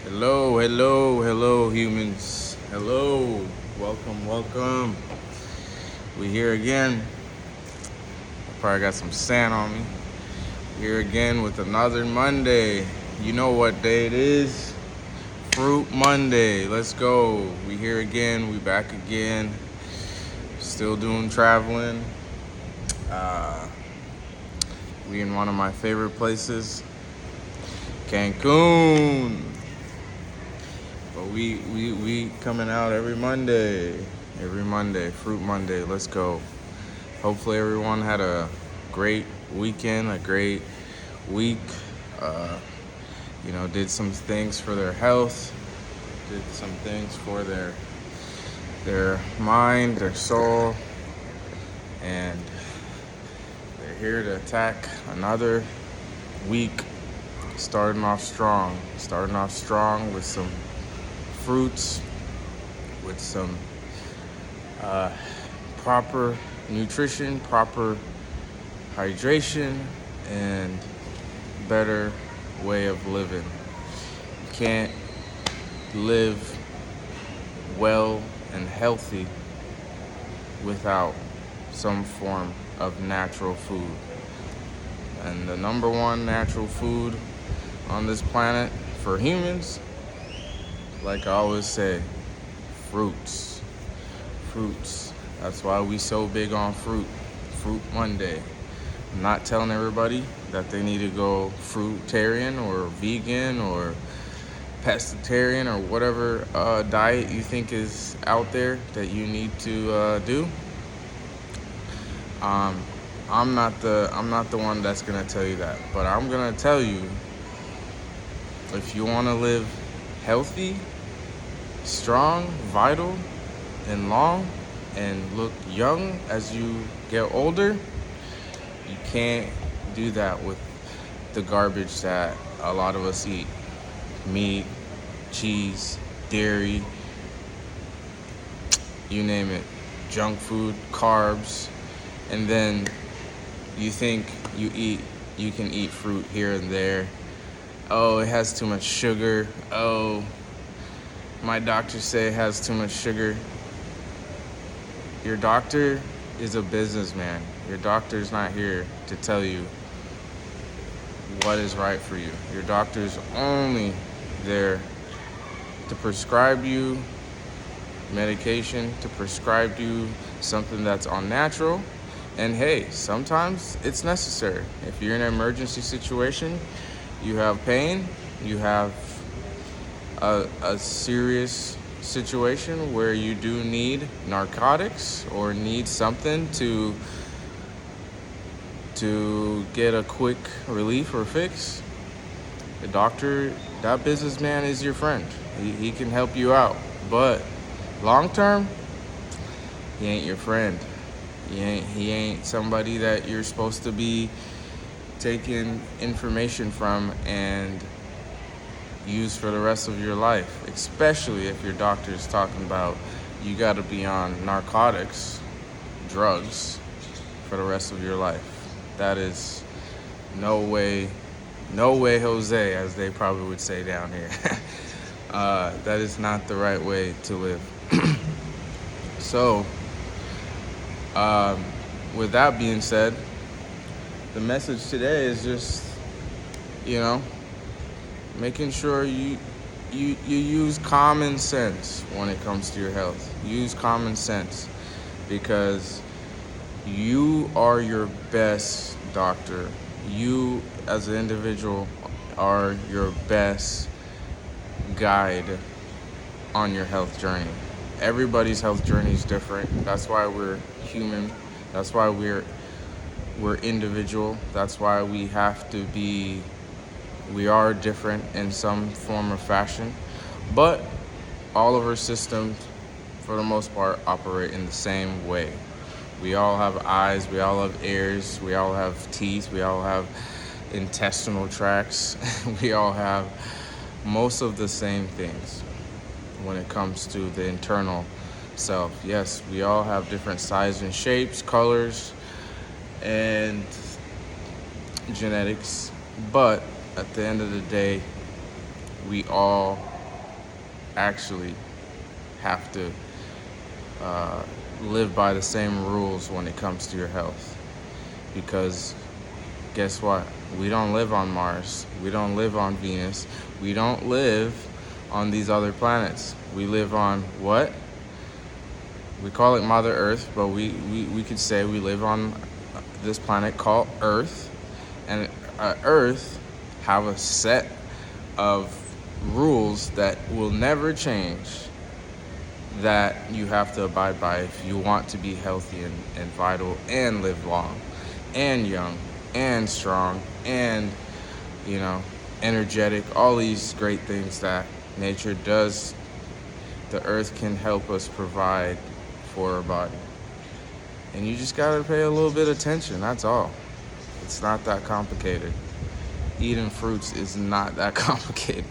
Hello, hello, hello, humans. Hello, welcome. We here again. I probably got some sand on me. Here again with another Monday. You know what day it is? Fruit Monday. Let's go. We here again. We back again. Still doing traveling. Uh, we in one of my favorite places, Cancun. But we coming out every Monday. Every Monday, Fruit Monday. Let's go. Hopefully everyone had a great weekend, a great week. Uh, did some things for their health, did some things for their mind, their soul, and they're here to attack another week. Starting off strong with some fruits, with some proper nutrition, proper hydration, and better way of living. You can't live well and healthy without some form of natural food. And the number one natural food on this planet for humans, like I always say, fruits. Fruits. That's why we so big on fruit. Fruit Monday. I'm not telling everybody that they need to go fruitarian or vegan or pescatarian or whatever diet you think is out there that you need to do. I'm not the one that's gonna tell you that, but I'm gonna tell you, if you want to live healthy, strong, vital, and long, and look young as you get older, you can't do that with the garbage that a lot of us eat. Meat, cheese, dairy, you name it, junk food, carbs, and then you think you can eat fruit here and there. Oh, it has too much sugar. Oh, my doctors say it has too much sugar. Your doctor is a businessman. Your doctor's not here to tell you what is right for you. Your doctor's only there to prescribe you medication, to prescribe you something that's unnatural. And hey, sometimes it's necessary. If you're in an emergency situation, you have pain, you have a serious situation where you do need narcotics or need something to get a quick relief or fix, the doctor, that businessman is your friend. He can help you out. But long term, he ain't your friend. He ain't somebody that you're supposed to be taking information from and use for the rest of your life, especially if your doctor is talking about you got to be on narcotics, drugs for the rest of your life. That is no way Jose, as they probably would say down here. That is not the right way to live. So, with that being said, the message today is just, making sure you use common sense when it comes to your health. Use common sense, because you are your best doctor. You as an individual are your best guide on your health journey. Everybody's health journey is different. That's why we're human. That's why we're individual. That's why we are different in some form or fashion. But all of our systems, for the most part, operate in the same way. We all have eyes, we all have ears, we all have teeth, we all have intestinal tracts. We all have most of the same things when it comes to the internal self. Yes, we all have different sizes and shapes, colors, and genetics, but at the end of the day, we all actually have to live by the same rules when it comes to your health. Because guess what? We don't live on Mars. We don't live on Venus. We don't live on these other planets. We live on what? We call it Mother Earth, but we could say we live on this planet called Earth. And Earth have a set of rules that will never change, that you have to abide by if you want to be healthy and vital and live long and young and strong and, energetic. All these great things that nature does, the earth can help us provide for our body. And you just gotta pay a little bit of attention, that's all. It's not that complicated. Eating fruits is not that complicated.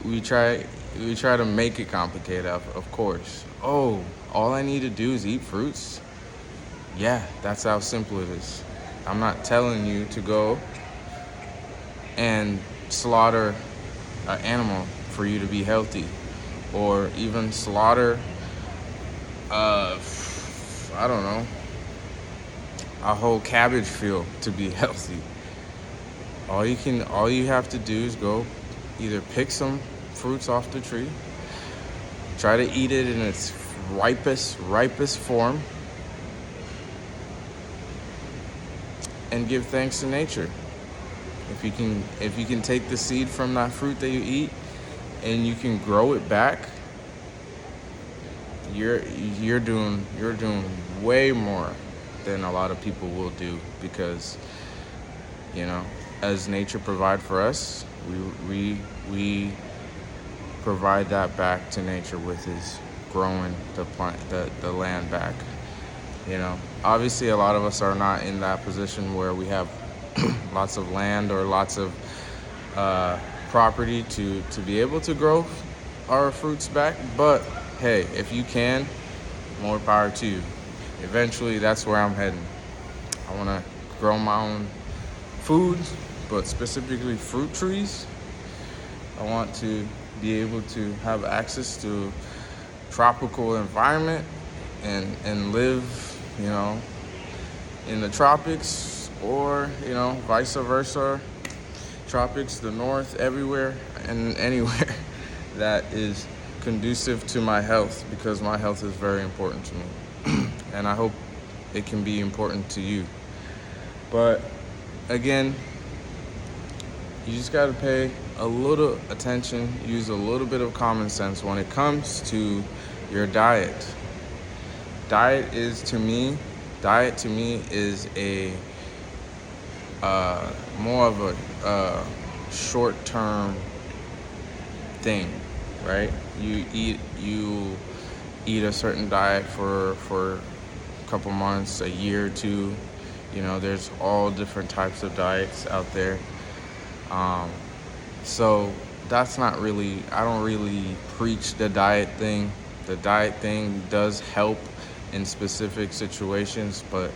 We try to make it complicated, of course. Oh, all I need to do is eat fruits? Yeah, that's how simple it is. I'm not telling you to go and slaughter an animal for you to be healthy, or even slaughter, I don't know, a whole cabbage field to be healthy. All you have to do is go either pick some fruits off the tree, try to eat it in its ripest form, and give thanks to nature. If you can take the seed from that fruit that you eat and you can grow it back, you're doing way more than a lot of people will do, because as nature provide for us, we provide that back to nature with his growing the land back. Obviously a lot of us are not in that position where we have lots of land or lots of property to be able to grow our fruits back, but hey, if you can, more power to you. Eventually that's where I'm heading. I want to grow my own food, but specifically fruit trees. I want to be able to have access to tropical environment and live, in the tropics, or, vice versa. Tropics, the north, everywhere and anywhere that is conducive to my health, because my health is very important to me. And I hope it can be important to you. But again, you just got to pay a little attention, use a little bit of common sense when it comes to your diet. Diet to me is a more of a short-term thing, right? You eat a certain diet for a couple months, a year or two. There's all different types of diets out there. So that's not really, I don't really preach the diet thing. The diet thing does help in specific situations, but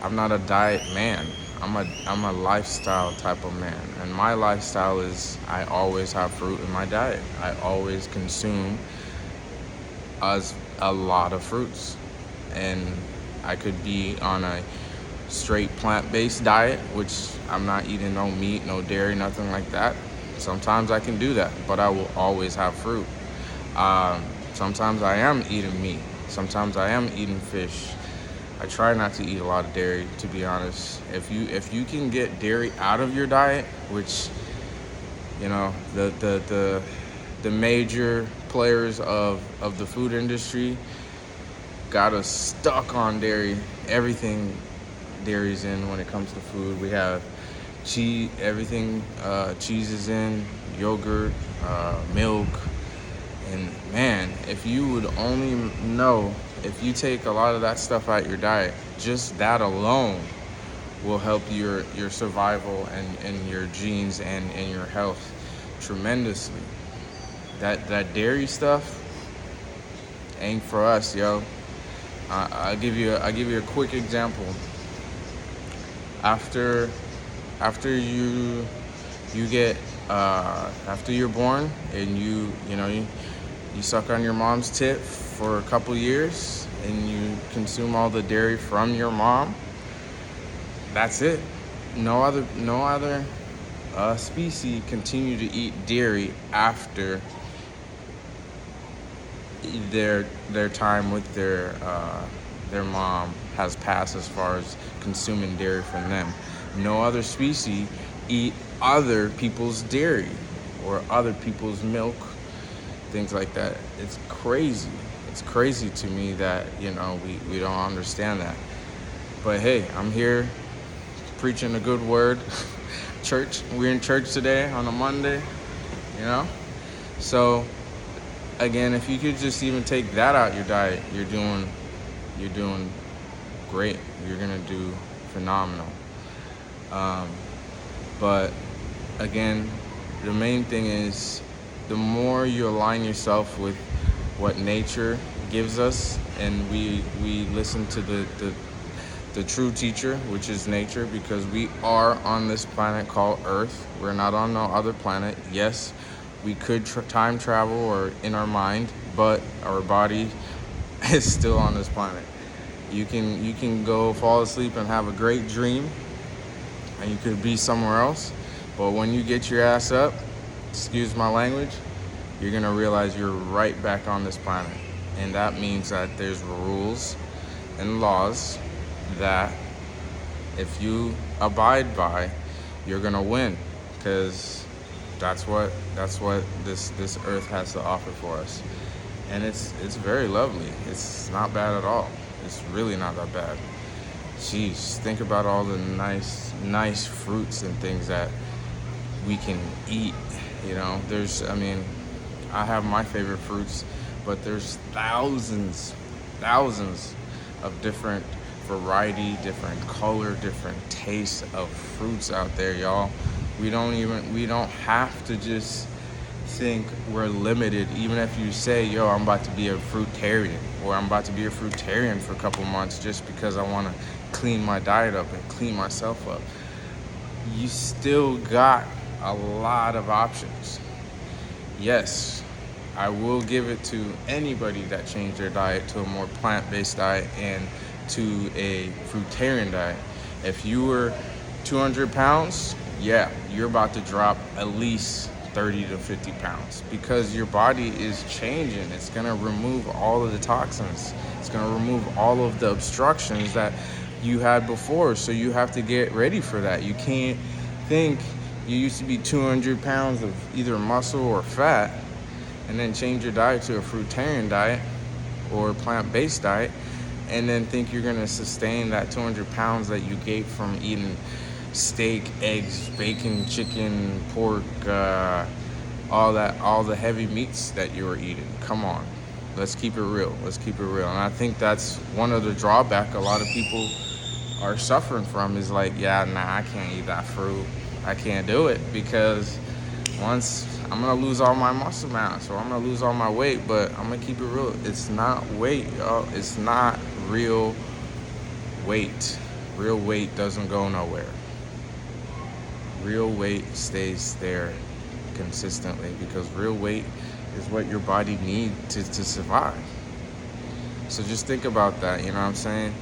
I'm not a diet man. I'm a lifestyle type of man. And my lifestyle is I always have fruit in my diet. I always consume a lot of fruits. And I could be on a straight plant-based diet, which I'm not eating no meat, no dairy, nothing like that. Sometimes I can do that, but I will always have fruit. Sometimes I am eating meat. Sometimes I am eating fish. I try not to eat a lot of dairy, to be honest. If you can get dairy out of your diet, which the major players of the food industry got us stuck on dairy. Everything dairy's in when it comes to food. We have cheese, everything, cheese is in, yogurt, milk. And man, if you would only know, if you take a lot of that stuff out your diet, just that alone will help your survival and your genes and your health tremendously. That dairy stuff ain't for us, yo. I'll give you a quick example. After you get after you're born and you suck on your mom's tit for a couple years and you consume all the dairy from your mom, that's it. No other species continue to eat dairy after their time with their mom has passed as far as consuming dairy from them. No other species eat other people's dairy or other people's milk, things like that. It's crazy. It's crazy to me that, we don't understand that. But hey, I'm here preaching a good word. Church, we're in church today on a Monday, you know? So again, if you could just even take that out your diet, you're doing great. You're gonna do phenomenal. But again, the main thing is the more you align yourself with what nature gives us, and we listen to the true teacher, which is nature, because we are on this planet called Earth. We're not on no other planet. Yes, we could time travel or in our mind, but our body is still on this planet. You can go fall asleep and have a great dream, and you could be somewhere else. But when you get your ass up, excuse my language, you're gonna realize you're right back on this planet. And that means that there's rules and laws that if you abide by, you're gonna win, because that's what this earth has to offer for us. And it's very lovely. It's not bad at all. It's really not that bad. Jeez, think about all the nice fruits and things that we can eat. I have my favorite fruits, but there's thousands of different variety, different color, different tastes of fruits out there, y'all. We don't have to just think we're limited. Even if you say, yo, I'm about to be a fruitarian, or I'm about to be a fruitarian for a couple months just because I want to clean my diet up and clean myself up, you still got a lot of options. Yes, I will give it to anybody that changed their diet to a more plant-based diet and to a fruitarian diet. If you were 200 pounds, yeah, you're about to drop at least 30 to 50 pounds, because your body is changing. It's going to remove all of the toxins. It's going to remove all of the obstructions that you had before. So you have to get ready for that. You can't think you used to be 200 pounds of either muscle or fat and then change your diet to a fruitarian diet or plant-based diet and then think you're going to sustain that 200 pounds that you gained from eating steak, eggs, bacon, chicken, pork, all the heavy meats that you were eating. Come on, let's keep it real. And I think that's one of the drawback a lot of people are suffering from, is like, I can't eat that fruit. I can't do it, because once I'm gonna lose all my muscle mass or I'm gonna lose all my weight. But I'm gonna keep it real. It's not weight, y'all. It's not real weight. Real weight doesn't go nowhere. Real weight stays there consistently, because real weight is what your body needs to survive. So just think about that, you know what I'm saying?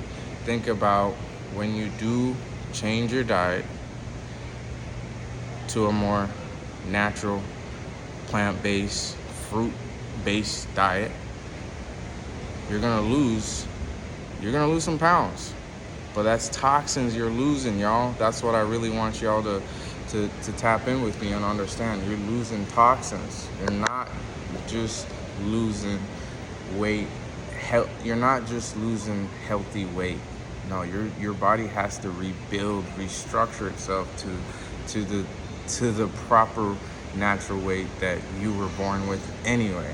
Think about when you do change your diet to a more natural, plant-based, fruit-based diet, you're gonna lose some pounds. But that's toxins you're losing, y'all. That's what I really want y'all to tap in with me and understand. You're losing toxins. You're not just losing weight. You're not just losing healthy weight. No, your body has to rebuild, restructure itself to the proper natural weight that you were born with anyway.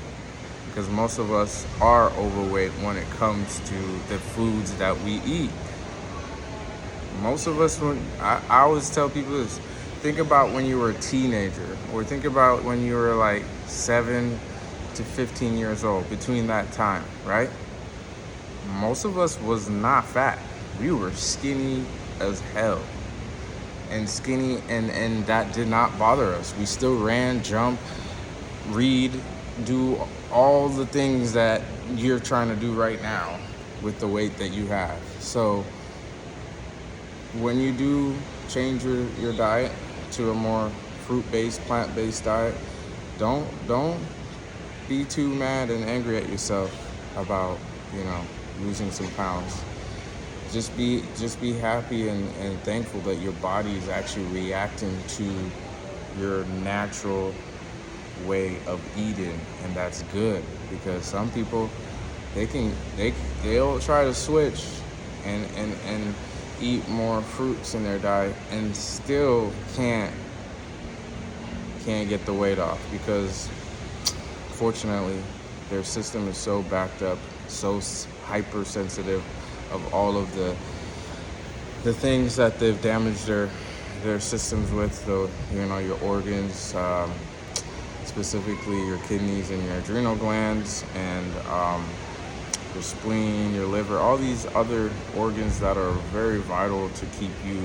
Because most of us are overweight when it comes to the foods that we eat. Most of us, I always tell people this, think about when you were a teenager, or think about when you were like 7 to 15 years old, between that time, right? Most of us was not fat. We were skinny as hell. and skinny, and that did not bother us. We still ran, jumped, read, do all the things that you're trying to do right now with the weight that you have. So when you do change your diet to a more fruit-based, plant-based diet, don't be too mad and angry at yourself about, losing some pounds. Just be happy and thankful that your body is actually reacting to your natural way of eating, and that's good, because some people they'll try to switch and eat more fruits in their diet and still can't get the weight off, because fortunately their system is so backed up, so hypersensitive of all of the things that they've damaged their systems with, your organs, specifically your kidneys and your adrenal glands, and your spleen, your liver, all these other organs that are very vital to keep you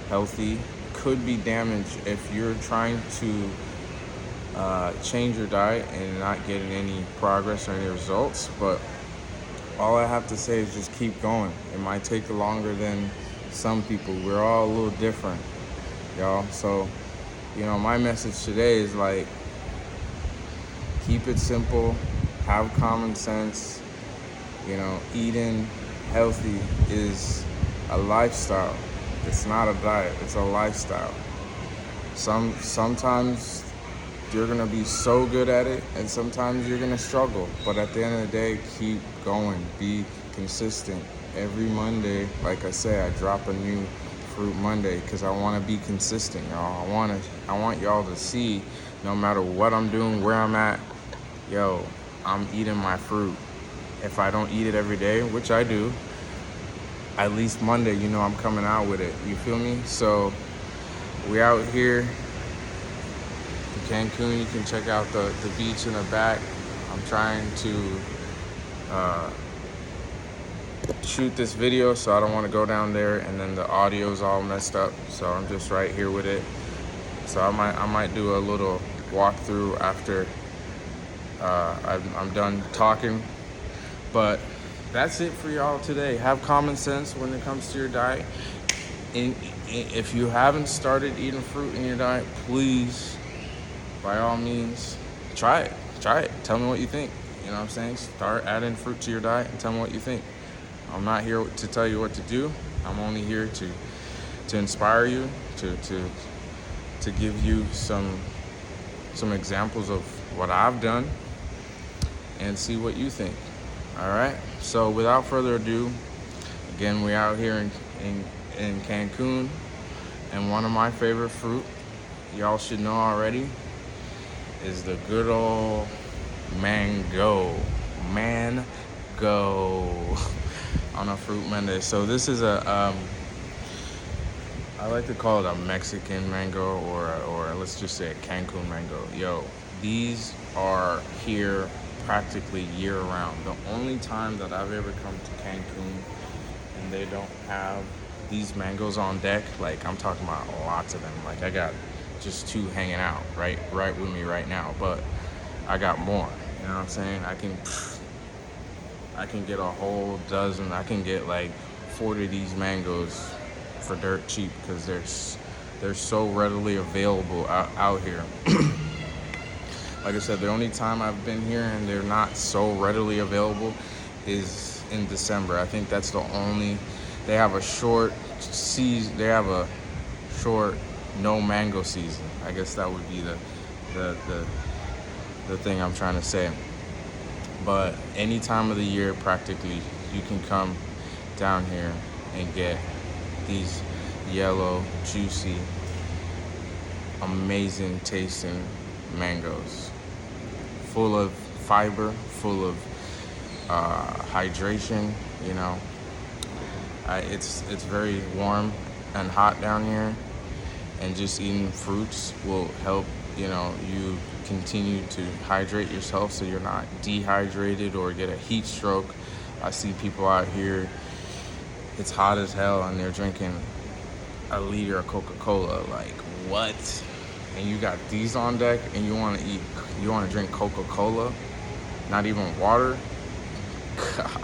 healthy could be damaged if you're trying to change your diet and not getting any progress or any results. But all I have to say is just keep going. It might take longer than some people. We're all a little different, y'all. So, my message today is keep it simple, have common sense. Eating healthy is a lifestyle. It's not a diet, it's a lifestyle. Sometimes you're gonna be so good at it, and sometimes you're gonna struggle. But at the end of the day, keep going, be consistent. Every Monday, like I say, I drop a new Fruit Monday because I want to be consistent, y'all. I want y'all to see, no matter what I'm doing, where I'm at, I'm eating my fruit. If I don't eat it every day, which I do, at least Monday, I'm coming out with it. You feel me? So we out here in Cancun. You can check out the beach in the back. I'm trying to shoot this video, so I don't want to go down there and then the audio's all messed up. So I'm just right here with it. So I might do a little walkthrough after I'm done talking. But that's it for y'all today. Have common sense when it comes to your diet. And if you haven't started eating fruit in your diet, please, by all means, try it. Tell me what you think. You know what I'm saying? Start adding fruit to your diet and tell me what you think. I'm not here to tell you what to do. I'm only here to inspire you, to give you some examples of what I've done and see what you think. All right. So without further ado, again, we out here in Cancun, and one of my favorite fruit, y'all should know already, is the good old mango on a Fruit Monday. So this is I like to call it a Mexican mango, or let's just say a Cancun mango. These are here practically year-round. The only time that I've ever come to Cancun and they don't have these mangoes on deck, I'm talking about lots of them. I got just 2 hanging out right with me right now, but I got more. You know what I'm saying? I can get a whole dozen. I can get 40 of these mangoes for dirt cheap, because they're so readily available out here. Like I said, the only time I've been here and they're not so readily available is in December. I think that's the only. They have a short season. They have a short no mango season. I guess that would be the thing I'm trying to say. But any time of the year, practically, you can come down here and get these yellow, juicy, amazing tasting mangoes, full of fiber, full of hydration. It's very warm and hot down here, and just eating fruits will help you continue to hydrate yourself, so you're not dehydrated or get a heat stroke. I see people out here, it's hot as hell, and they're drinking a liter of Coca-Cola. Like, what? And you got these on deck, and you want to drink Coca-Cola, not even water. God.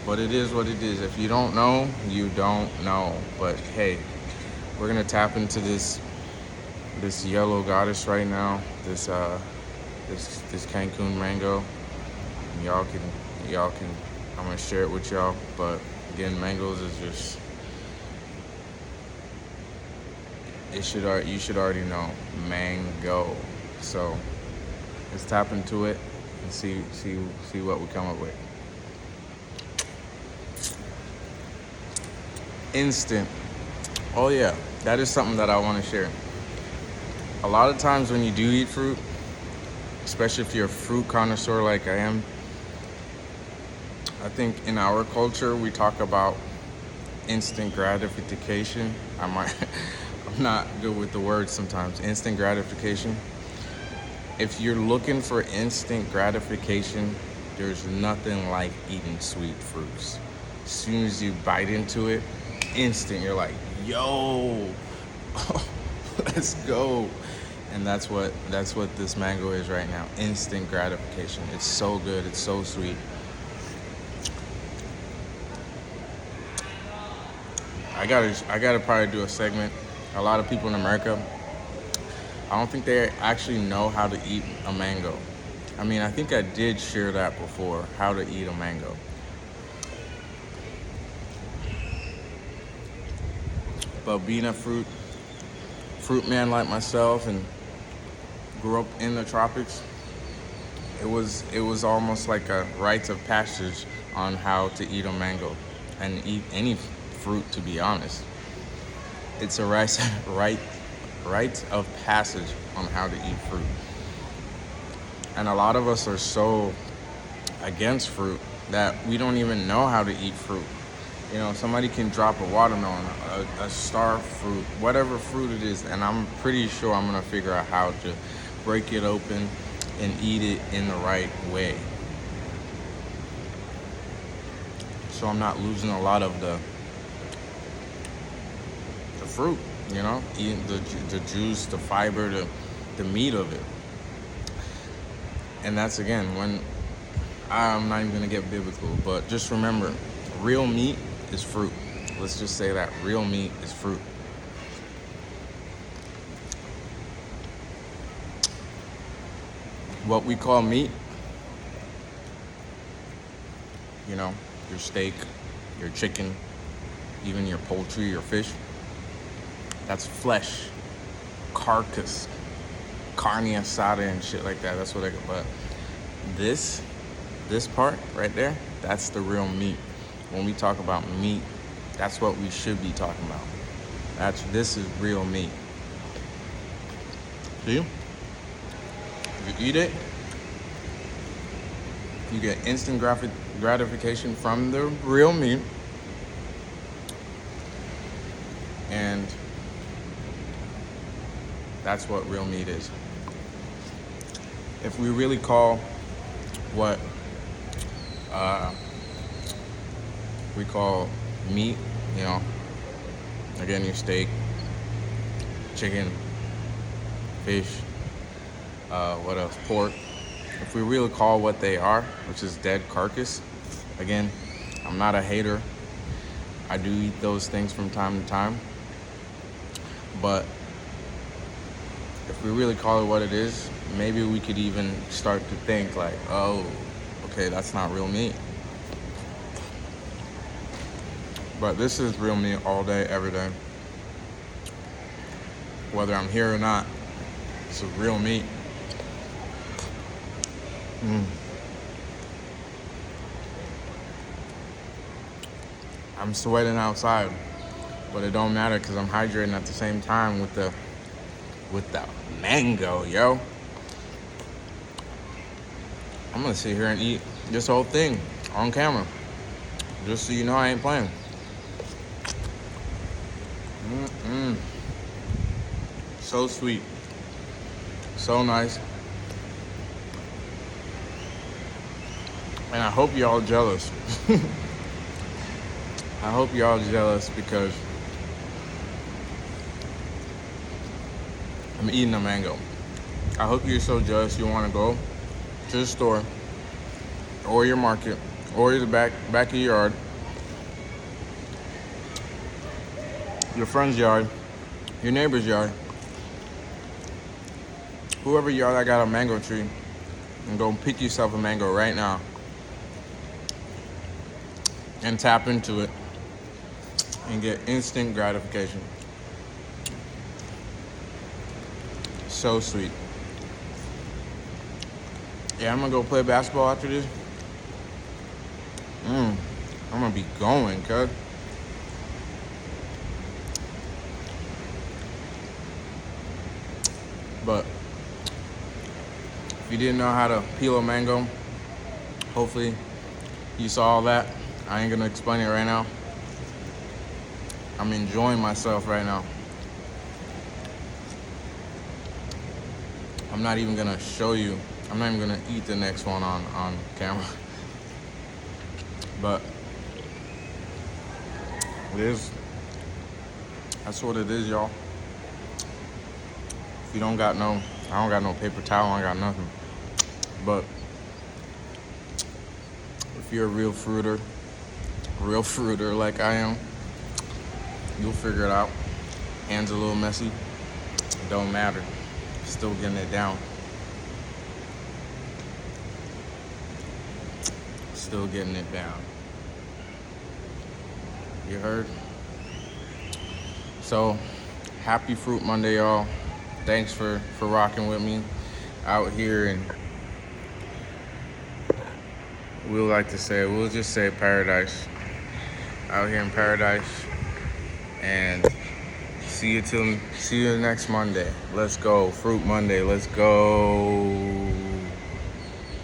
But it is what it is. If you don't know, you don't know. But hey, we're gonna tap into this yellow goddess right now. This Cancun mango. And y'all can. I'm gonna share it with y'all. But again, mangoes is just. You should already know, mango. So let's tap into it and see what we come up with. Instant. Oh yeah, that is something that I want to share. A lot of times when you do eat fruit, especially if you're a fruit connoisseur like I am, I think in our culture we talk about instant gratification. I'm not good with the words sometimes. Instant gratification. If you're looking for instant gratification, there's nothing like eating sweet fruits. As soon as you bite into it, instant, you're like, yo, let's go. And that's what this mango is right now. Instant gratification. It's so good. It's so sweet. I gotta probably do a segment. A lot of people in America, I don't think they actually know how to eat a mango. I mean, I think I did share that before, how to eat a mango. But being a fruit man like myself and grew up in the tropics, it was almost like a rite of passage on how to eat a mango and eat any fruit, to be honest. It's a rite of passage on how to eat fruit. And a lot of us are so against fruit that we don't even know how to eat fruit. You know, somebody can drop a watermelon, a star fruit, whatever fruit it is, and I'm pretty sure I'm gonna figure out how to break it open and eat it in the right way. So I'm not losing a lot of the fruit, you know, eating the juice, the fiber, the meat of it. And that's, again, when I'm not even gonna get biblical, but just remember, real meat is fruit. Let's just say that real meat is fruit. What we call meat, you know, your steak, your chicken, even your poultry, your fish, that's flesh, carcass, carne asada and shit like that. That's what but this part right there, that's the real meat. When we talk about meat, that's what we should be talking about. This is real meat. See? If you eat it, you get instant gratification from the real meat. And that's what real meat is. If we really call what we call meat, you know, again, your steak, chicken, fish, what else, pork. If we really call what they are, which is dead carcass, again, I'm not a hater. I do eat those things from time to time. But if we really call it what it is, maybe we could even start to think like, oh, okay, that's not real meat. But this is real meat all day, every day. Whether I'm here or not, it's a real meat. I'm sweating outside, but it don't matter because I'm hydrating at the same time with the mango, yo. I'm gonna sit here and eat this whole thing on camera, just so you know I ain't playing. So sweet, so nice, and I hope y'all jealous. I hope y'all jealous because I'm eating a mango. I hope you're so jealous you want to go to the store or your market or the back of your yard, your friend's yard, your neighbor's yard, whoever yard that got a mango tree, and go pick yourself a mango right now and tap into it and get instant gratification. So sweet. Yeah, I'm gonna go play basketball after this. I'm gonna be going, cuz. But if you didn't know how to peel a mango, hopefully you saw all that. I ain't gonna explain it right now. I'm enjoying myself right now. I'm not even gonna show you. I'm not even gonna eat the next one on camera. But it is. That's what it is, y'all. If you don't got no, I don't got no paper towel, I got nothing. But if you're a real fruiter like I am, you'll figure it out. Hands a little messy, it don't matter. Still getting it down. Still getting it down. You heard? So, happy Fruit Monday, y'all. Thanks for rocking with me out here, and we'll just say paradise. Out here in paradise. And see you next Monday. Let's go. Fruit Monday. Let's go.